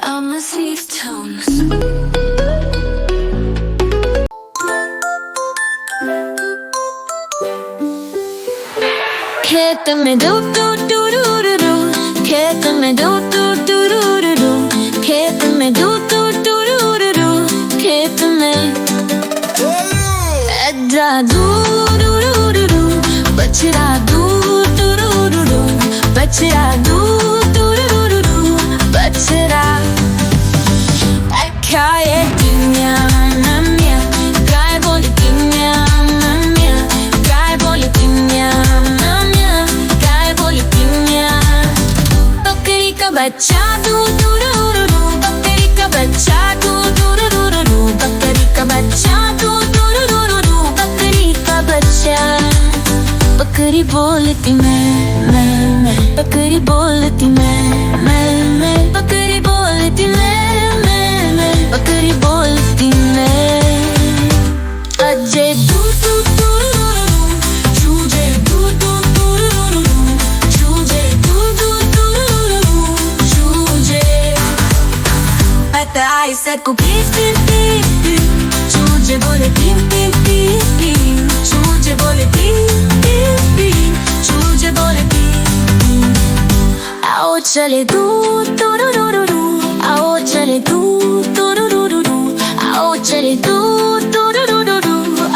I'm a these tones. खेत में दो दो दो दो दो दो, खेत में दो दो दो दो दो दो, खेत में दो दो दो दो दो दो, खेत में अदरा दो दो दो दो दो, बछड़ा दो दो दो दो दो, बछड़ा दो दो दो दो दो, बछड़ा क्या ये दुनिया नमिया, गाय बोली दुनिया नमिया, गाय बोली दुनिया नमिया, गाय बोली दुनिया। बकरी का बच्चा दू दू दू दू दू, बकरी का बच्चा दू दू दू दू दू, बकरी का बच्चा दू दू दू दू दू, बकरी का बच्चा। बकरी बोलती मैं, बकरी बोलती मैं, बकरी बोलती मैं, बकरी बोलती मैं। अजय दू दू दू दू दू, चूजे दू दू दू दू दू, चूजे दू दू दू दू, चूजे। I said go beep beep beep beep, चूजे बोले beep beep beep beep, चूजे बोले beep beep beep, चूजे बोले beep beep। आओ चले दू दू दू दू दू, आओ चले दू दू दू दू दू, आओ चले दू दू दू दू दू,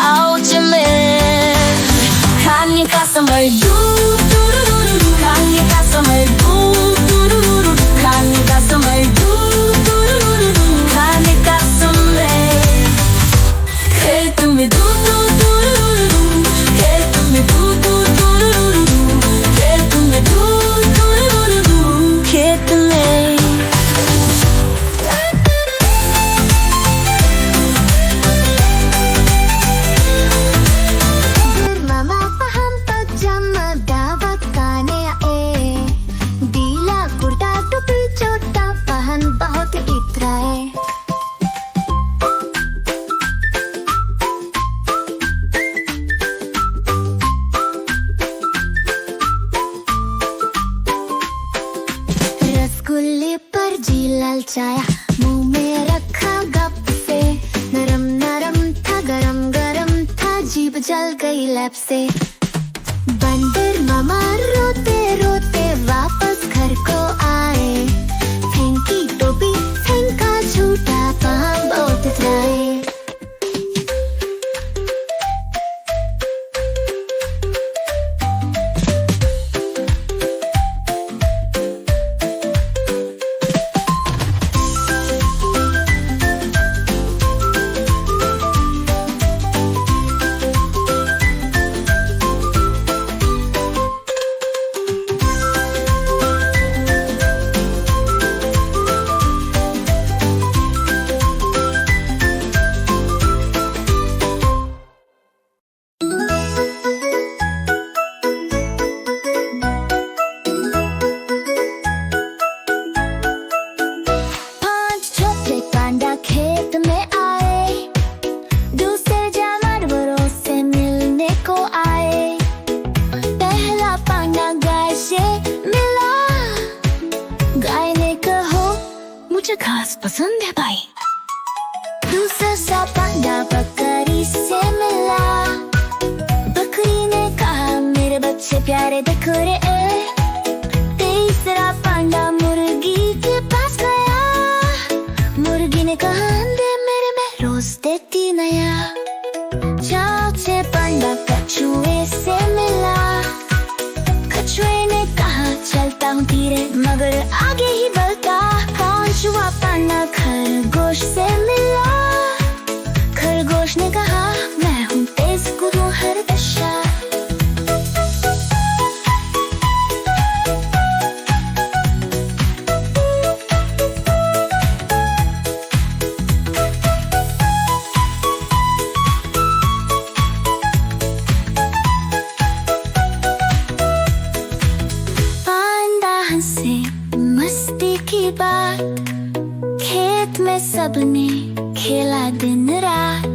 आओ चले खाने का समय दू दू दू दू, खाने का समय दू दू दू दू, खाने का समय दू दू दू दू, खाने का समय। खेत में दू दू दू दू, खेत में दू दू दू दू, खेत में दू दू दू, खेत में। रसगुल्ले पर जी ललचाया, मुंह में रखा गप से, नरम नरम था गरम गरम था, जीभ जल गई लैप से। बंदर मामा रोते रोते वापस घर को आए, फेंकी टोपी फेंका झूठा, पाम बहुत इतराए। खेत में आए, दूसरे जानवरों से मिलने को आए। पहला पांडा गाय से मिला, गाय ने कहा मुझे घास पसंद है भाई। दूसरा सा पांडा बकरी से मिला, बकरी ने कहा मेरे बच्चे प्यारे दिख रहे। तीसरा पांडा मुर्गी के पास गया, मुर्गी ने कहा अंडे मेरे में रोज देती नया। चौथे पांडा कछुए से मिला, कछुए ने कहा चलता हूँ धीरे मगर आगे ही बढ़ता। पांचवा पांडा खरगोश से मिला, खरगोश ने कहा मैं हूँ तेज कूदूं हर दिशा। मस्ती की बात, खेत में सबने खेला दिन रात।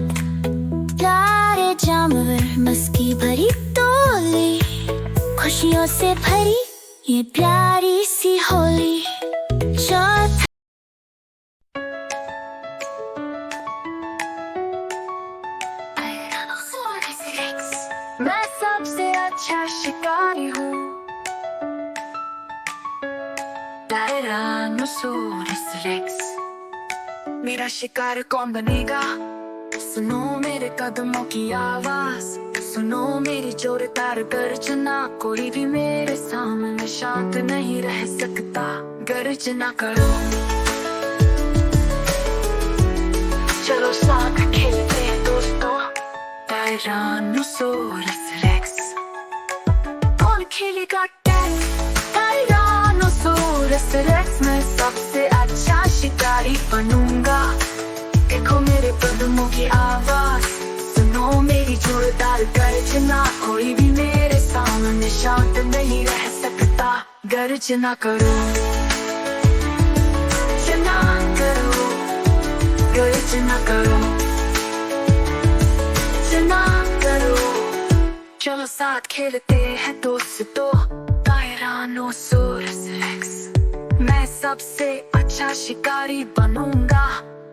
प्यारे जानवर मस्ती भरी टोली, खुशियों से भरी ये प्यारी सी होली। अच्छा शिकारी हूँ। टायरानोसोरस रेक्स, मेरा शिकार कौन बनेगा? सुनो मेरे कदमों की आवाज, सुनो मेरी जोरदार गर्जना। कोई भी मेरे सामने शांत नहीं रह सकता, गर्जना करो। चलो साथ खेलते हैं दोस्तों, टायरानोसोरस रेक्स। कौन खेलेगा टैग? टायरानोसोरस रेक्स, मैं सबसे अच्छा शिकारी बनूंगा। देखो मेरे कदमों की आवाज, सुनो मेरी जोरदार गर्जना। कोई भी मेरे सामने शांत नहीं रह सकता, गर्जना करो। गर्जना करो, गर्जना करो, गर्जना करो। चलो साथ खेलते हैं दोस्तों, टायरानोसोरस रेक्स। मैं सबसे अच्छा शिकारी बनूंगा।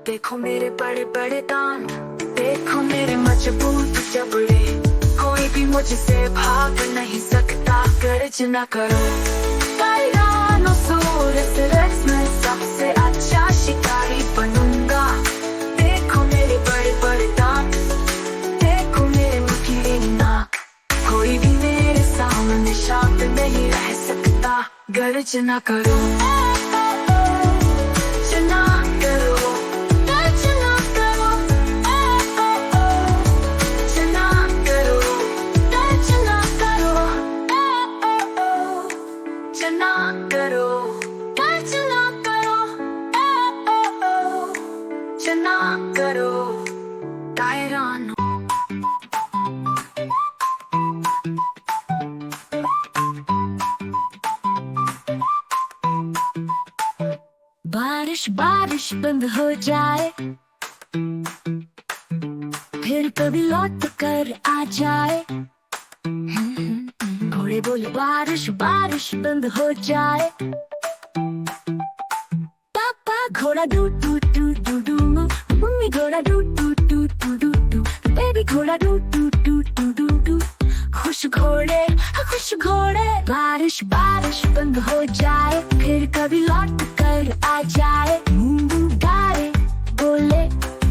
देखो मेरे बड़े बड़े दांत, देखो मेरे मजबूत जबड़े। कोई भी मुझसे भाग नहीं सकता, गर्जना करो। टायरानोसोरस रेक्स, मैं सबसे अच्छा शिकारी बनूंगा। देखो मेरे बड़े बड़े दांत, देखो मेरे नुकीले नाक। कोई भी मेरे सामने शांत नहीं रह सकता, गर्जना करो। गर्जना करो, गर्जना करो, गर्जना करो, गर्जना करो, गर्जना करो, गर्जना करो, गर्जना करो। टायरानो बारिश बारिश बंद हो जाए, फिर कभी लौट कर आ जाए। घोड़े बोले बारिश बारिश बंद हो जाए। पापा घोड़ा doo doo doo doo doo, mummy घोड़ा doo doo doo doo doo doo, baby घोड़ा doo doo doo doo doo doo. खुश घोड़े खुश घोड़े, बारिश बारिश बंद हो जाए, फिर कभी लौट कर आ जाए। मुंबू गाए बोले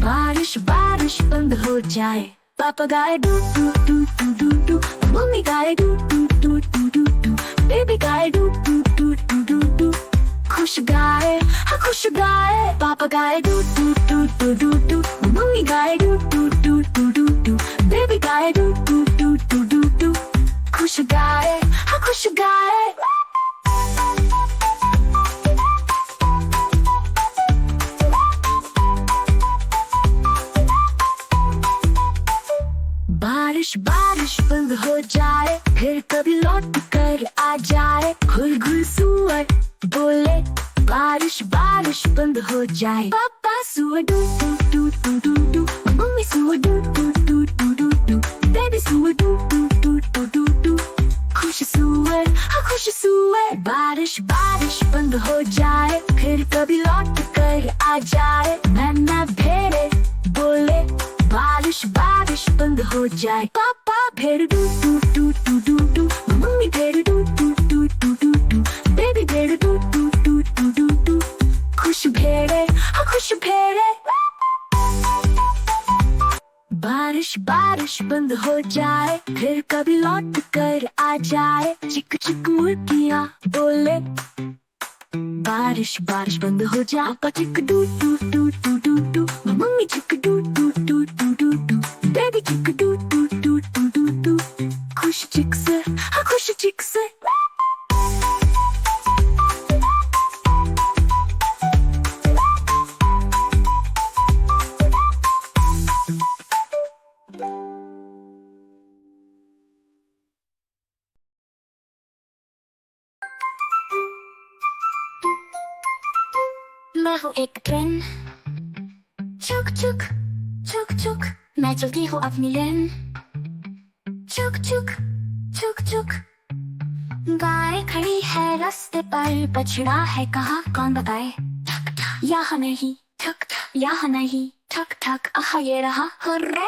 बारिश बारिश बंद हो जाए। पापा गाए doo doo doo doo doo doo, mummy गाए doo doo doo doo doo doo, baby गाए doo doo doo doo doo doo. खुश गाए खुश गाए, पापा गाए doo doo doo doo doo doo, mummy गाए doo doo doo doo doo doo, baby गाए doo doo doo doo doo doo. खुश गाए खुश गाए। बारिश बारिश बंद हो जाए, फिर कभी लौट कर आ जाए। घुल घुल सुअर बोले बारिश बारिश बंद हो जाए। पापा सुअर doo doo doo doo doo doo, mummy सुअर doo doo doo doo doo doo, baby सुअर doo doo doo doo doo doo. खुश सुअर खुश सुअर, बारिश बारिश बंद हो जाए, फिर कभी लौट कर आ जाए। नन्ना भेड़े बोले बारिश बारिश बंद हो जाए। पापा भेड़ doo doo doo doo doo doo, mummy भेड़ doo doo doo doo doo doo, baby भेड़ doo doo doo doo doo doo. खुश भेड़े खुश भेड़े। बारिश बारिश बंद हो जाए, फिर कभी लौट कर आ जाए। चिक चिक मुर्गियाँ बोले बारिश बारिश बंद हो जाए। Papa chick doo doo doo doo doo doo, mummy chick doo doo doo doo doo doo, baby chick doo doo doo doo doo doo. खुश चिक से खुश चिक से। मैं हूँ एक ट्रेन, चुक चुक चुक चुक, मैं चलती हूँ अपनी लेन। चुक चुक चुक चुक, गाय खड़ी है रास्ते पर, बछड़ा है कहाँ कौन बताए। ठक ठक यहाँ नहीं, ठक ठक यहाँ नहीं, ठक ठक आहा ये रहा हुर्रे।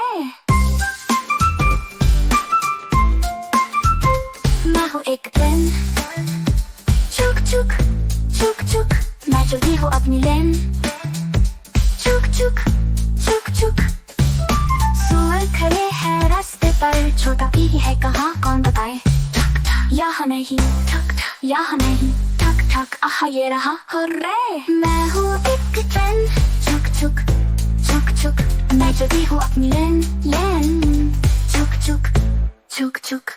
मैं हूँ एक ट्रेन, चुक चुक चुक चुक, मैं चलती हूँ अपनी लेन, चुक चुक चुक चुक। सुअर खड़े हैं रास्ते पर, छोटा पीही है कहाँ कौन बताए। ठक ठक यहाँ नहीं, ठक ठक यहाँ नहीं, ठक ठक आहा ये रहा हुर्रे। मैं हूँ एक ट्रेन, चुक चुक चुक चुक, मैं चलती हूँ अपनी लेन लेन, चुक चुक चुक चुक।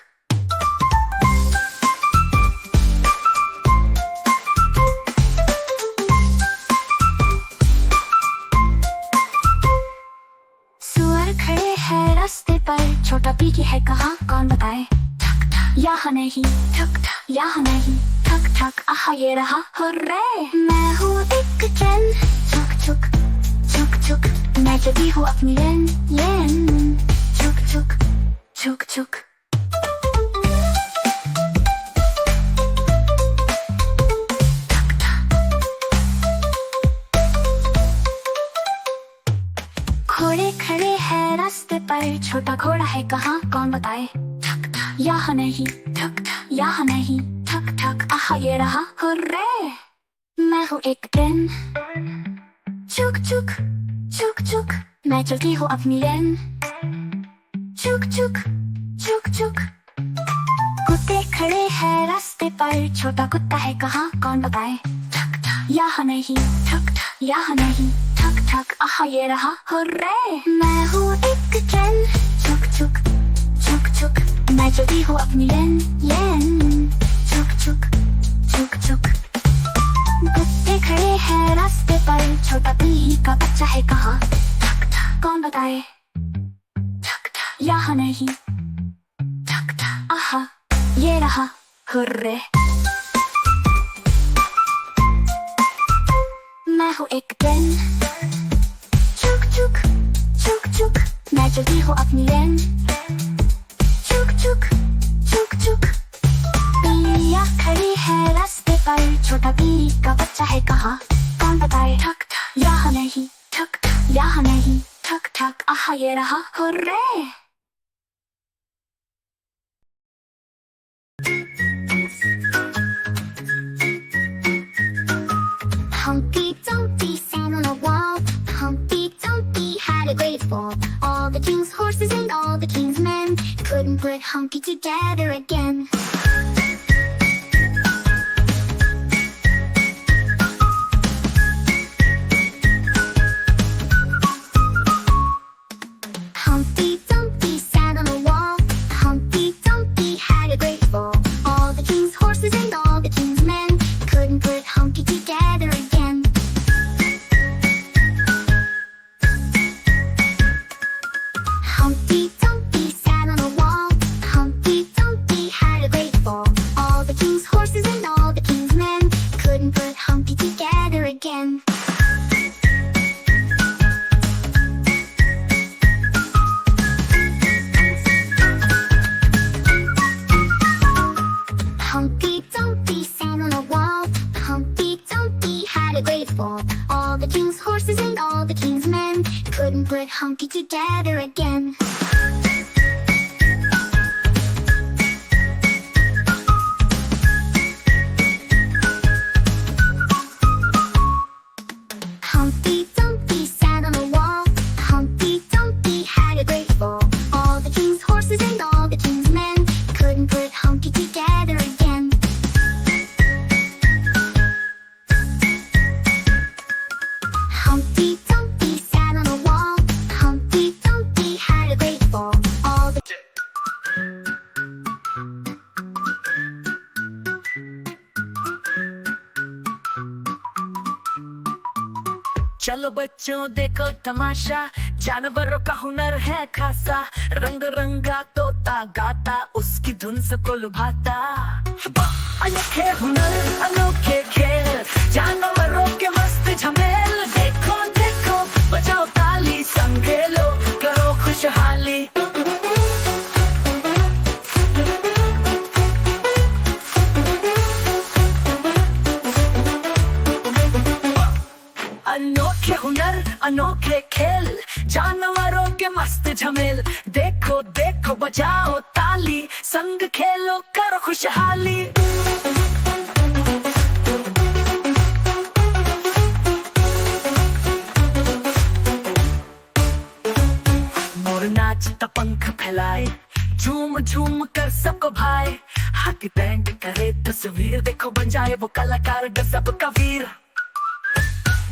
सुअर खड़े हैं रास्ते पर, छोटा पीकी है कहाँ कौन बताए। ठक ठक यहाँ नहीं, ठक ठक यहाँ नहीं, ठक ठक आहा ये रहा हुर्रे। मैं हूँ एक ट्रेन, चुक चुक चुक चुक, मैं चलती हूँ अपनी लेन लेन, चुक चुक चुक चुक। घोड़े खड़े हैं रास्ते पर, छोटा घोड़ा है कहाँ कौन बताए। ठक ठक यहाँ नहीं, ठक ठक यहाँ नहीं, ठक ठक आहा ये रहा हुर्रे। मैं हूँ एक ट्रेन, चुक चुक चुक चुक, मैं चलती हूँ अपनी लेन, चुक चुक चुक चुक। कुत्ते खड़े हैं रास्ते पर, छोटा कुत्ता है कहाँ कौन बताए। ठक ठक यहाँ नहीं, ठक ठक यहाँ नहीं, ठक ठक आहा ये रहा हुर्रे। मैं हूँ एक ट्रेन, चुक चुक चुक चुक, मैं चलती हूँ अपनी लेन लेन, चुक चुक चुक चुक। कुत्ते खड़े हैं रास्ते पर, छोटा पीही का बच्चा है कहाँ। ठक ठक कौन बताए। ठक ठक यहाँ नहीं, ठक ठक आहा ये रहा हुर्रे। मैं हूँ एक ट्रेन, चुक चुक चुक चुक, मैं चलती हूँ अपनी लेन, चुक चुक चुक चुक। बिल्लियाँ खड़ी है रास्ते पर, छोटा बिल्ली का बच्चा है कहाँ कौन बताए। ठक ठक यहाँ नहीं, ठक ठक यहाँ नहीं, ठक ठक आहा ये रहा hurray. Humpty Dumpty sat on a wall. Humpty Dumpty had a great fall. All the king's horses and all the king's men couldn't put Humpty together again. Humpty Dumpty sat on a wall. Humpty Dumpty had a great fall. All the king's horses and all the king's men couldn't put Humpty together again. Humpty Dumpty sat on a wall. Humpty Dumpty had a great fall. All the king's horses and all the king's men couldn't put Humpty together again. Humpty Dumpty sat on a wall. Humpty Dumpty had a great fall. All the king's horses and all the king's men couldn't put Humpty together again. Humpty Dumpty sat on a wall. Humpty Dumpty had a great fall. All the king's horses and all the king's men couldn't put Humpty together again. Humpty Dumpty sat on a wall. Humpty Dumpty had a great fall. All the चलो बच्चों देखो तमाशा, जानवरों का हुनर है खासा। रंग रंगा तोता गाता, उसकी धुन सबको लुभाता। अनोखे हुनर अनोखे खेल, जानवरों के मस्त झमेल। देखो देखो बजाओ ताली, संगे लो करो खुशहाली। अनोखे हुनर अनोखे खेल, जानवरों के मस्त झमेल। देखो देखो बजाओ ताली, संग खेलो करो खुशहाली। मोर नाचता पंख फैलाए, झूम झूम कर सबको भाए। हाथी बैंड करे तस्वीर, देखो बन जाए वो कलाकार सबका वीर।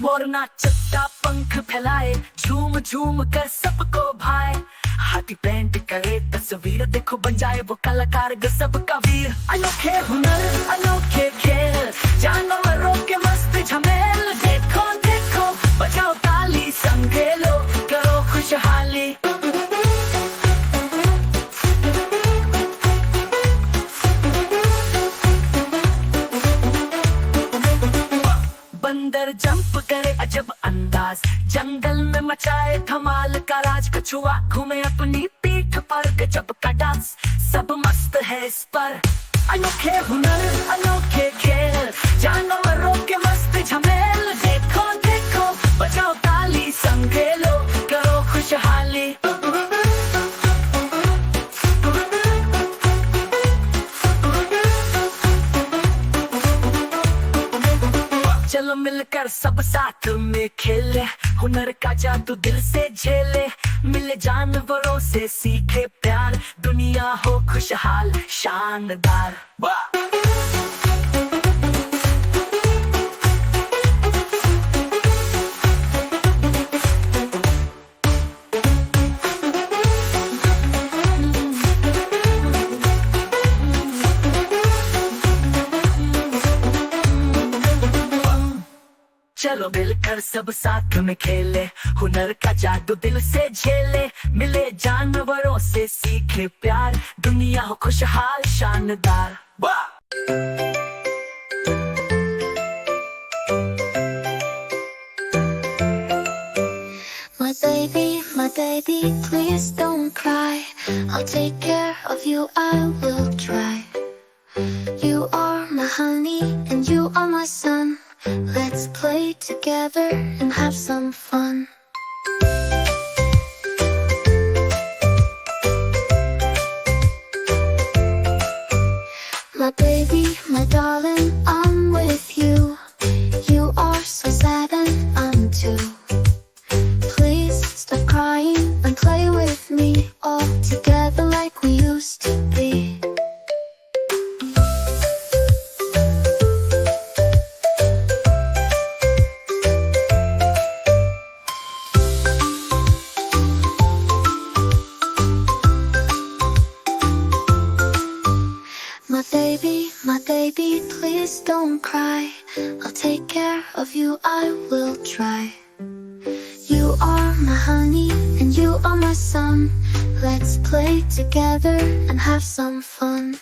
मोर नाचता पंख फैलाए, झूम झूम कर सबको भाए। हाथी बैंड करे तस्वीर, देखो बन जाए वो कलाकार सबका वीर। अनोखे हुनर अनोखे खेल, जानवरों के मस्त झमेल। देखो देखो बजाओ ताली, संग खेलो करो खुशहाली। बंदर जंप करे अजब अंदाज, जंगल में मचाए धमाल का राज। कछुआ घूमे अपनी पीठ पर, गजब का डांस सब मस्त है इस पर। अनोखे हुनर अनोखे खेल, जानवरों के मस्त झमेल। देखो देखो बजाओ ताली, संग खेलो करो खुशहाली। चलो मिलकर सब साथ में खेले, हुनर का जादू दिल से झेले। मिले जानवरों से सीखे प्यार, दुनिया हो खुशहाल शानदार। चलो मिलकर सब साथ में खेले, हुनर का जादू दिल से झेले। मिले जानवरों से सीखे प्यार, दुनिया हो खुशहाल शानदार। My baby, please don't cry. I'll take care of you, I will try. You are my honey and you are my sun. Let's play together and have some fun. My baby, my darling, I'm with you. You are so sad and I'm too. Please stop crying and play with me, all together like we used to be. My baby, please don't cry. I'll take care of you, I will try. You are my honey and you are my sun. Let's play together and have some fun.